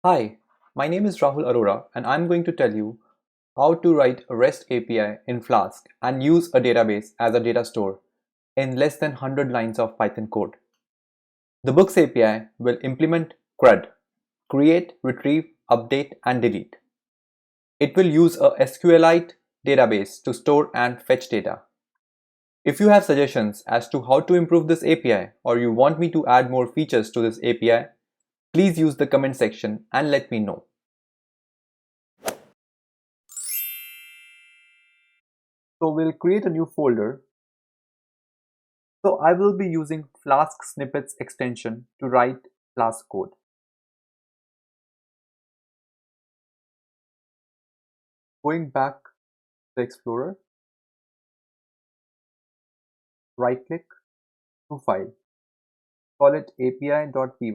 Hi, my name is Rahul Arora and I'm going to tell you how to write a REST API in Flask and use a database as a data store in less than 100 lines of Python code. The Books API will implement CRUD, create, retrieve, update and delete. It will use a SQLite database to store and fetch data. If you have suggestions as to how to improve this API or you want me to add more features to this API, please use the comment section and let me know. So we'll create a new folder. So I will be using Flask snippets extension to write Flask code. Going back to the Explorer, right click, new file, call it api.py.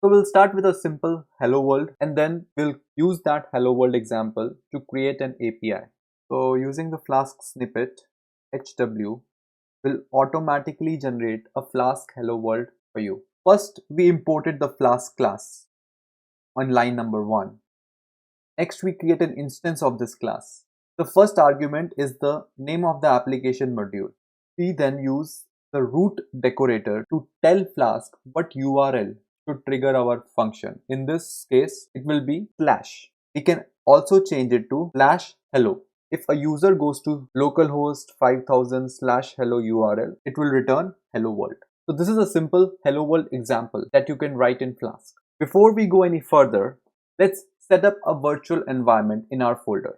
So we'll start with a simple hello world and then we'll use that hello world example to create an API. So using the Flask snippet, HW will automatically generate a Flask hello world for you. First, we imported the Flask class on line number 1. Next, we create an instance of this class. The first argument is the name of the application module. We then use the root decorator to tell Flask what URL to trigger our function. In this case, it will be slash. We can also change it to slash hello. If a user goes to localhost 5000 slash hello URL, it will return hello world. So this is a simple hello world example that you can write in Flask. Before we go any further, let's set up a virtual environment in our folder.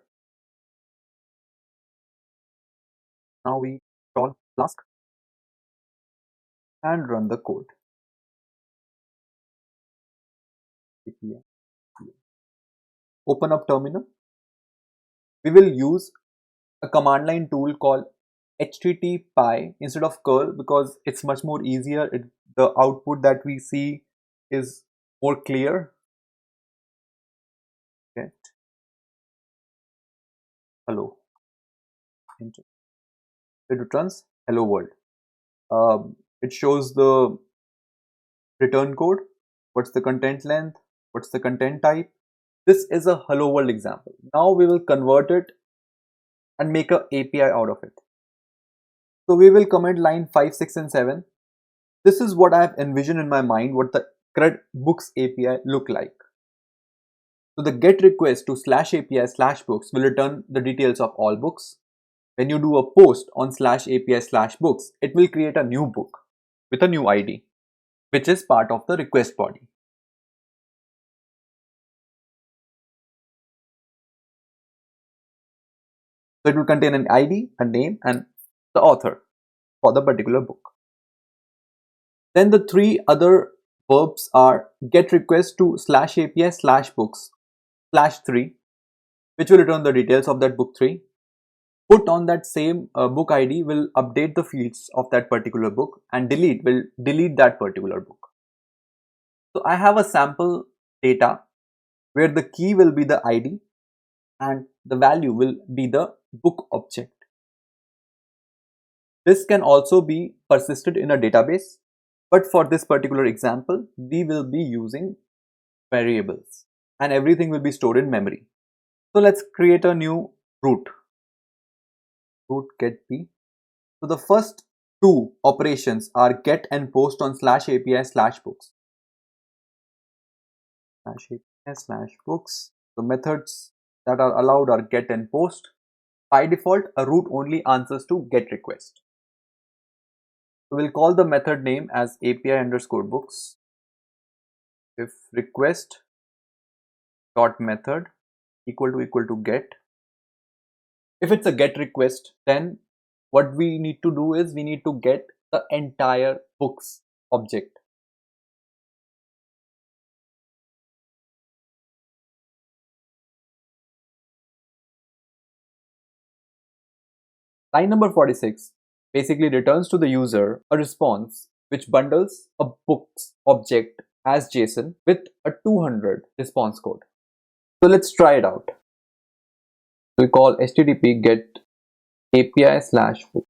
Now we install Flask and run the code. Open up terminal. We will use a command line tool called httpy instead of curl because it's much more easier. The output that we see is more clear. Get hello. Enter. It returns hello world. It shows the return code, what's the content length, what's the content type. This is a hello world example. Now we will convert it and make a API out of it. So we will comment line 5, 6 and 7. This is what I have envisioned in my mind what the CRUD Books API look like. So the get request to slash API slash books will return the details of all books. When you do a post on slash API slash books, it will create a new book with a new ID, which is part of the request body. So it will contain an ID, a name and the author for the particular book. Then the three other verbs are get request to slash API slash books slash 3, which will return the details of that book 3. Put on that same book ID will update the fields of that particular book, and delete will delete that particular book. So I have a sample data where the key will be the ID and the value will be the book object. This can also be persisted in a database, but for this particular example, we will be using variables and everything will be stored in memory. So let's create a new root get p. So the first two operations are get and post on slash API slash books. Slash API slash books. The methods that are allowed are get and post. By default, a root only answers to get request. So we'll call the method name as API underscore books. If request dot method equal to get. If it's a get request, then what we need to do is we need to get the entire books object. Line number 46 basically returns to the user a response which bundles a books object as JSON with a 200 response code. So let's try it out. We'll call http get API slash book.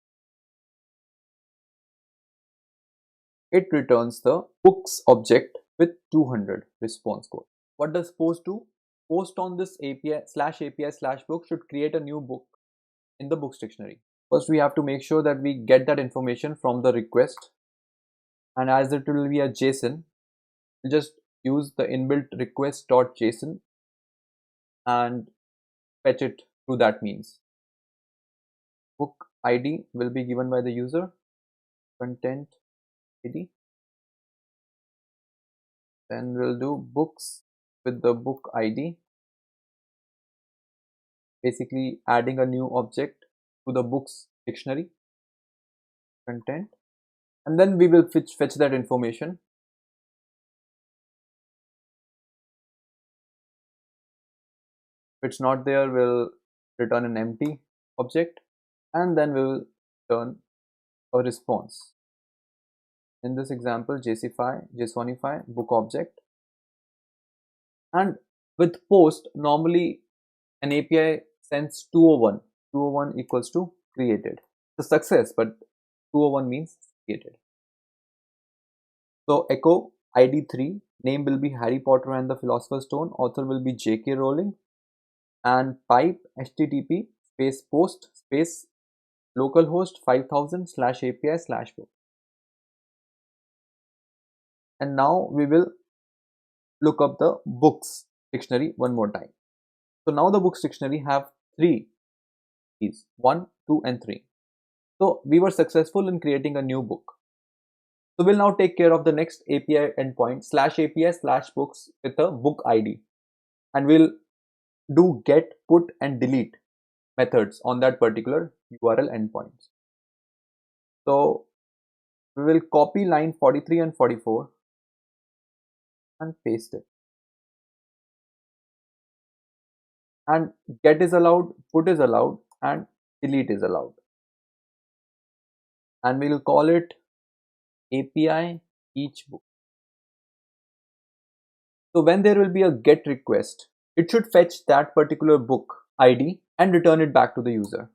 It returns the books object with 200 response code. what does post do? Post on this API/book should create a new book in the books dictionary. First, we have to make sure that we get that information from the request, and as it will be a JSON, we'll just use the inbuilt request.json and fetch it through that means. Book ID will be given by the user, content ID. Then we'll do books with the book ID, basically adding a new object to the books dictionary, content, and then we will fetch that information. If it's not there, we'll return an empty object, and then we will return a response. In this example, JSONify book object. And with post, normally an API sends 201. 201 equals to created. It's a success, but 201 means created. So echo ID3, name will be Harry Potter and the Philosopher's Stone, author will be J.K. Rowling, and pipe HTTP space post space localhost 5000/API/book. And now we will look up the books dictionary one more time. So now the books dictionary have 3 keys, 1, 2 and 3. So we were successful in creating a new book. So we'll now take care of the next API endpoint /API/books with a book ID, and we'll do get, put and delete methods on that particular URL endpoint. So we will copy line 43 and 44 and paste it. And get is allowed, put is allowed, and delete is allowed. And we will call it API each book. So when there will be a get request, it should fetch that particular book ID and return it back to the user.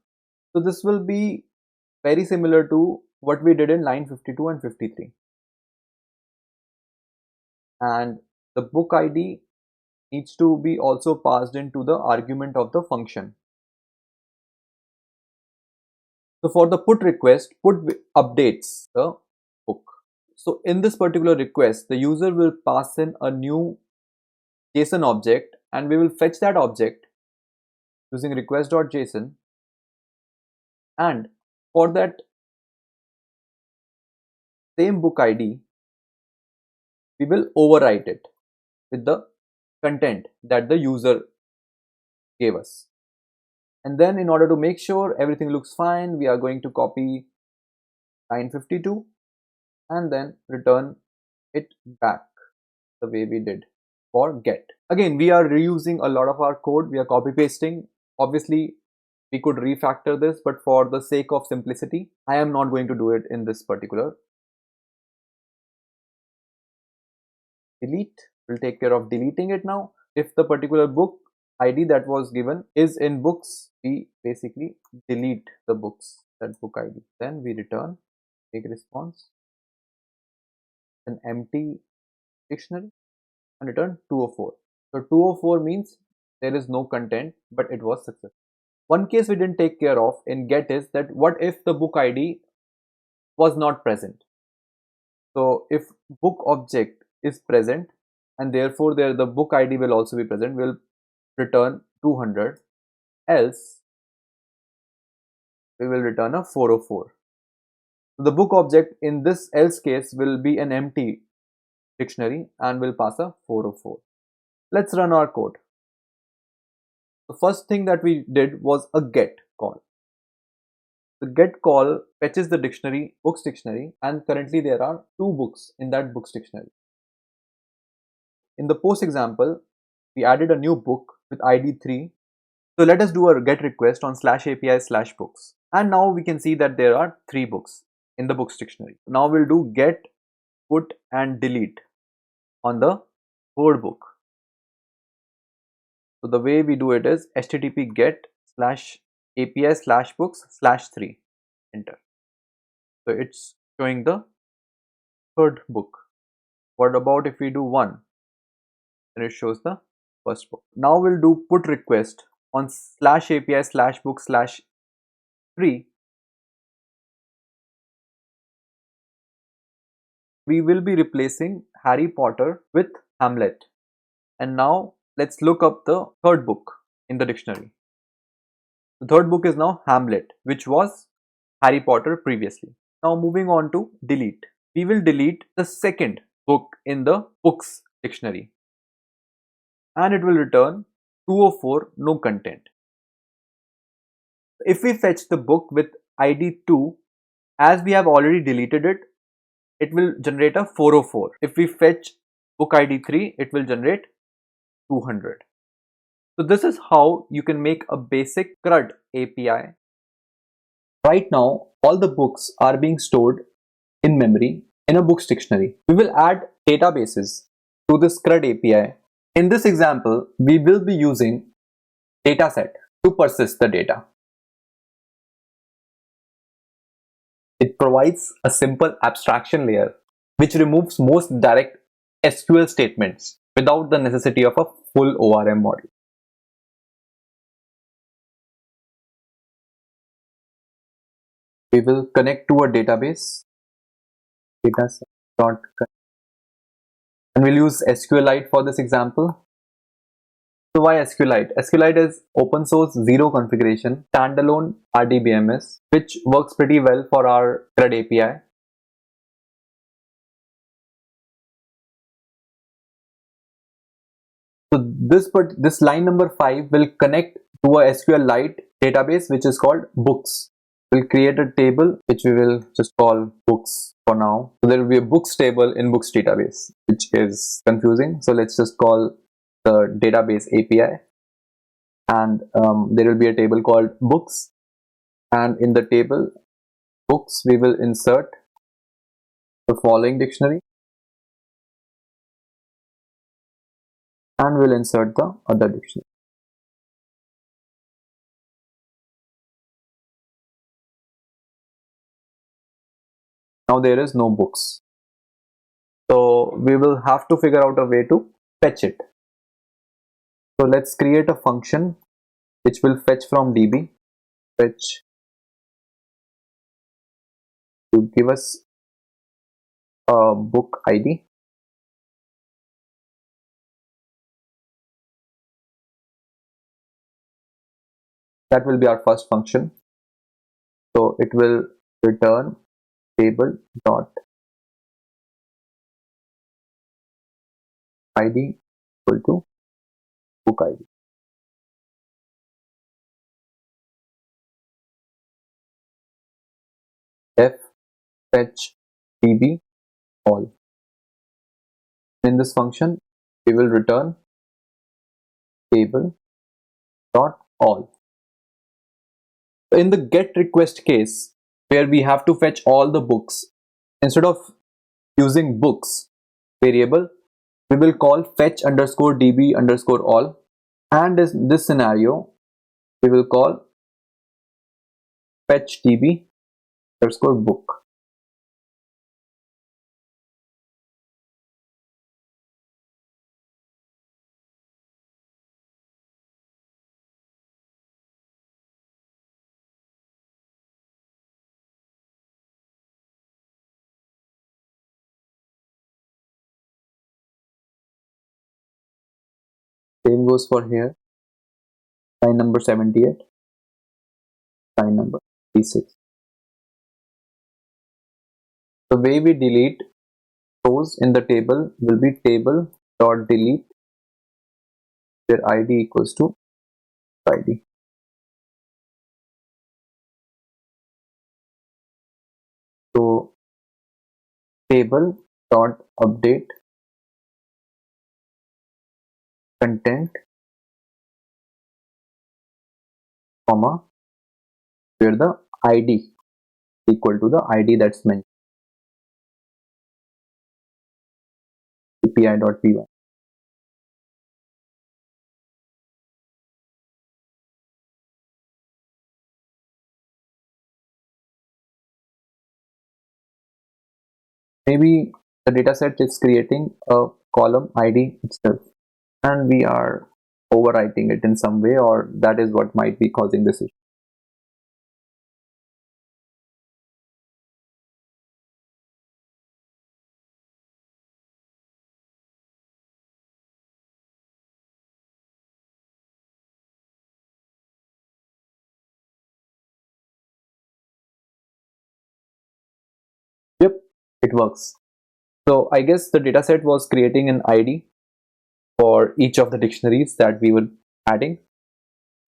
So this will be very similar to what we did in line 52 and 53. And the book ID needs to be also passed into the argument of the function. So for the put request, put updates the book. So in this particular request, the user will pass in a new JSON object, and we will fetch that object using request.json, and for that same book ID, we will overwrite it with the content that the user gave us. And then in order to make sure everything looks fine, we are going to copy line 52 and then return it back the way we did for get. Again, we are reusing a lot of our code, we are copy pasting. Obviously we could refactor this, but for the sake of simplicity, I am not going to do it in this particular. Delete will take care of deleting it now. If the particular book ID that was given is in books, we basically delete the books, that book ID. Then we return, take response, an empty dictionary, and return 204. So 204 means there is no content, but it was successful. One case we didn't take care of in get is that what if the book ID was not present? So if book object is present and therefore the book ID will also be present, we'll return 200, else we will return a 404. So the book object in this else case will be an empty dictionary and will pass a 404. Let's run our code. The first thing that we did was a get call. The get call fetches the dictionary, books dictionary, and currently there are 2 books in that books dictionary. In the post example, we added a new book with ID 3. So let us do a get request on /API/books. And now we can see that there are 3 books in the books dictionary. Now we'll do get, put and delete on the 3rd book. So the way we do it is http get /API/books/3, enter. So it's showing the 3rd book. What about if we do 1? then it shows the first book. Now we'll do put request on /API/book/3. We will be replacing Harry Potter with Hamlet. And now let's look up the third book in the dictionary. The third book is now Hamlet, which was Harry Potter previously. Now moving on to delete. We will delete the second book in the books dictionary, and it will return 204 no content. If we fetch the book with ID 2, as we have already deleted it, it will generate a 404. If we fetch book ID 3, it will generate 200. So this is how you can make a basic CRUD API. Right now, all the books are being stored in memory in a books dictionary. We will add databases to this CRUD API. In this example, we will be using dataset to persist the data. It provides a simple abstraction layer which removes most direct SQL statements without the necessity of a full ORM model. We will connect to a database, dataset.connect, and we'll use SQLite for this example. So why SQLite? SQLite is open source, zero configuration, standalone RDBMS, which works pretty well for our CRUD API. So this line number 5 will connect to a SQLite database which is called books. We'll create a table which we will just call books for now. So there will be a books table in books database, which is confusing. So let's just call the database API, and there will be a table called books, and in the table books we will insert the following dictionary, and we'll insert the other dictionary. Now there is no books, so we will have to figure out a way to fetch it. So let's create a function which will fetch from DB, fetch to give us a book ID. That will be our first function. So it will return table dot ID equal to book ID. F fetch DB all. In this function, we will return table dot all. In the get request case, where we have to fetch all the books, instead of using books variable, we will call fetch underscore DB underscore all, and in this scenario we will call fetch DB underscore book. Same goes for here. Line number 78, line number 36. The way we delete rows in the table will be table dot delete where ID equals to ID. So table dot update content comma where the ID equal to the ID that's mentioned, API.py. Maybe the dataset is creating a column ID itself. and we are overwriting it in some way, or that is what might be causing this issue. Yep, it works. So I guess the dataset was creating an ID for each of the dictionaries that we were adding.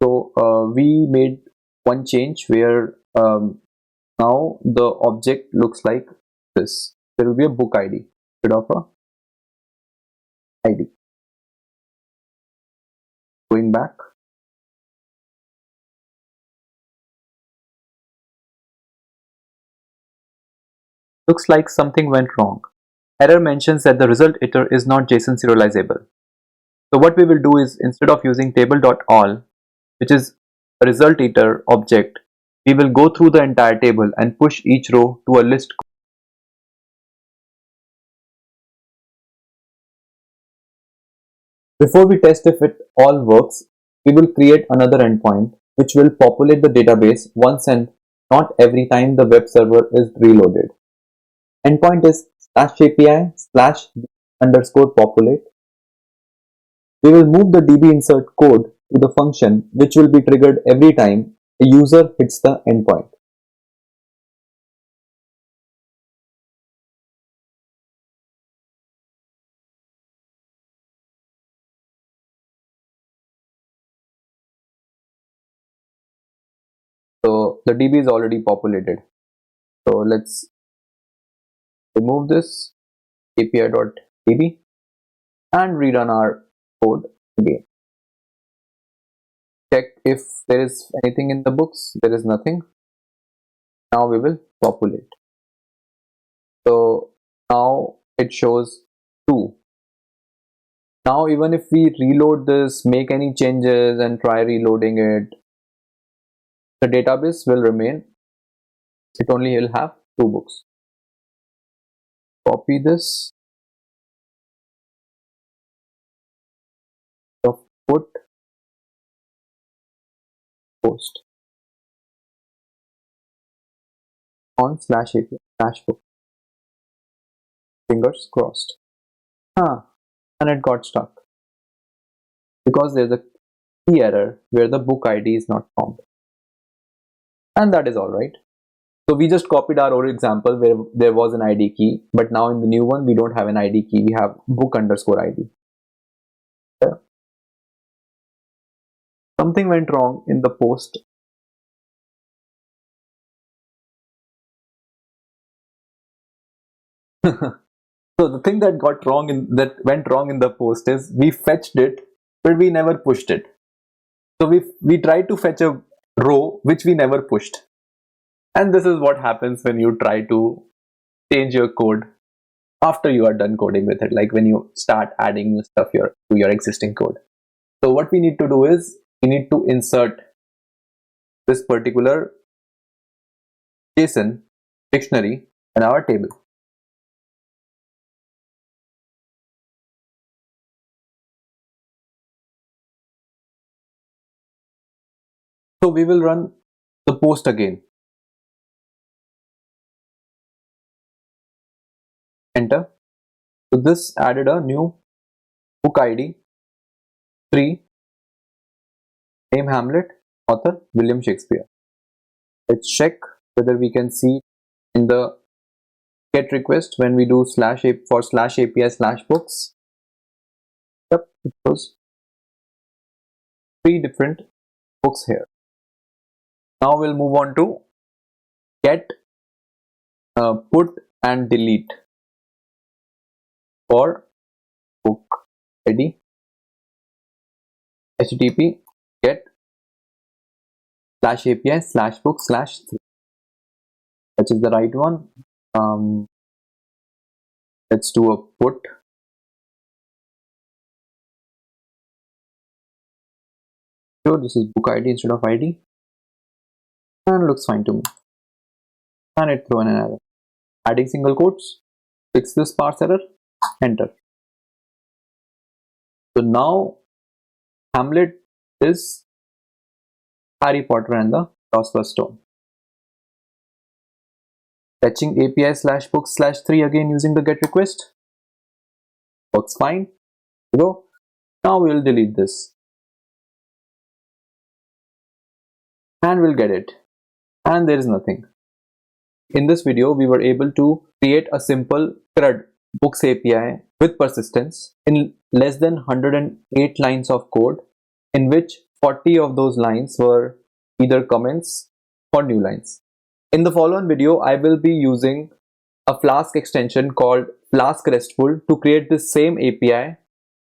So we made one change where now the object looks like this. There will be a book ID instead of a ID. Going back, looks like something went wrong. Error mentions that the result iter is not JSON serializable. So what we will do is, instead of using table.all, which is a result iter object, we will go through the entire table and push each row to a list. Before we test if it all works, we will create another endpoint which will populate the database once and not every time the web server is reloaded. Endpoint is /API /_ populate. We will move the DB insert code to the function which will be triggered every time a user hits the endpoint. So the DB is already populated. So let's remove this api.db and rerun our code again. Check if there is anything in the books. There is nothing. Now we will populate. So now it shows 2. Now even if we reload this, make any changes and try reloading it, the database will remain. It only will have 2 books. Copy this, put post on /API/book. Fingers crossed. And it got stuck because there's a key error where the book ID is not found. And that is alright. So we just copied our old example where there was an ID key, but now in the new one we don't have an ID key, we have book_ID. Yeah. Something went wrong in the post. So the thing that went wrong in the post is we fetched it, but we never pushed it. So we tried to fetch a row which we never pushed. And this is what happens when you try to change your code after you are done coding with it, like when you start adding new stuff to your existing code. So what we need to do is we need to insert this particular JSON dictionary in our table. So we will run the post again. Enter. So this added a new book ID 3, name Hamlet, author William Shakespeare. Let's check whether we can see in the get request when we do /API/books. Yep, it shows 3 different books here. Now we'll move on to get put and delete for book ID. HTTP get /API/book/3. That is the right one. Let's do a put. So this is book ID instead of ID, and looks fine to me. And it throw an error. Adding single quotes. Fix this parse error. Enter. So now Hamlet is Harry Potter and the Philosopher's Stone. Fetching API /book/3 again using the get request. Works fine. Go. Now we will delete this. And we'll get it. And there is nothing. In this video, we were able to create a simple CRUD books API with persistence in less than 108 lines of code, in which 40 of those lines were either comments or new lines. In the following video, I will be using a Flask extension called Flask RESTful to create this same API.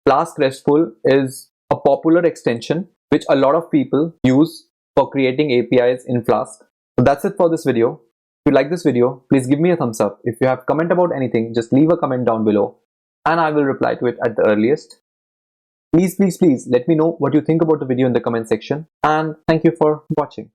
Flask RESTful is a popular extension which a lot of people use for creating APIs in Flask. So that's it for this video. If you like this video, please give me a thumbs up. If you have comment about anything, just leave a comment down below and I will reply to it at the earliest. Please let me know what you think about the video in the comment section, and thank you for watching.